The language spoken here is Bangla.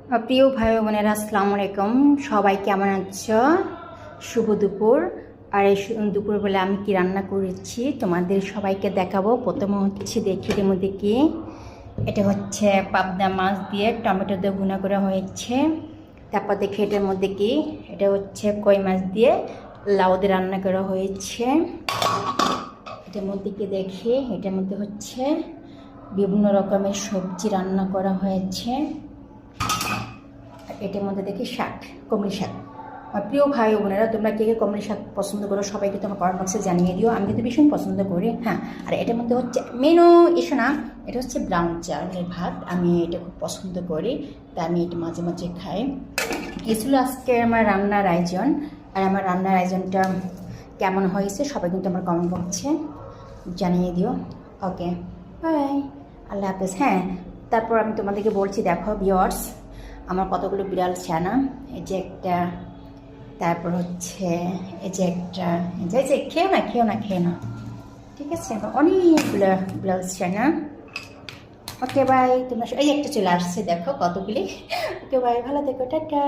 প্রিয় ভাই বোনেরা, আসসালামু আলাইকুম। সবাই কেমন আছো? শুভ দুপুর। আর এই দুপুরবেলা আমি কি রান্না করেছি তোমাদের সবাইকে দেখাবো। প্রথমে হচ্ছে দেখি এর মধ্যে কি, এটা হচ্ছে পাবদা মাছ দিয়ে টমেটো দিয়ে ভুনা করা হয়েছে। তারপর দেখি এটার মধ্যে কি, এটা হচ্ছে কই মাছ দিয়ে লাউ দিয়ে রান্না করা হয়েছে। এটার মধ্যে কি দেখি, এটার মধ্যে হচ্ছে বিভিন্ন রকমের সবজি রান্না করা হয়েছে। এটার মধ্যে দেখি শাক, কমলি শাক। আমার প্রিয় ভাই ও বোনেরা, তোমরা কে কে কমলি শাক পছন্দ করো সবাইকে তোমার কমেন্ট বক্সে জানিয়ে দিও। আমি কিন্তু ভীষণ পছন্দ করি। হ্যাঁ, আর এটার মধ্যে হচ্ছে মেনু এসো না, এটা হচ্ছে ব্রাউন চাউলের ভাত। আমি এটা খুব পছন্দ করি, তাই আমি এটা মাঝে মাঝে খাই। এই ছিল আজকে আমার রান্নার আয়োজন। আর আমার রান্নার আয়োজনটা কেমন হয়েছে সবাই কিন্তু আমার কমেন্ট বক্সে জানিয়ে দিও। ওকে, বাই, আল্লাহ হাফেজ। হ্যাঁ, তারপর আমি তোমাদেরকে বলছি, দেখো ভিউয়ার্স, আমার কতগুলো বিড়াল ছানা। এই যে একটা, তারপর হচ্ছে এই যে একটা, এই যে খেও না খেও না খেও না, ঠিক আছে? অনেকগুলো বিড়াল ছানা। Okay bye. তোমরা এই একটা চলে আসছে, দেখো কতগুলি। ওকে বাই, ভালো থেকো, টাটা।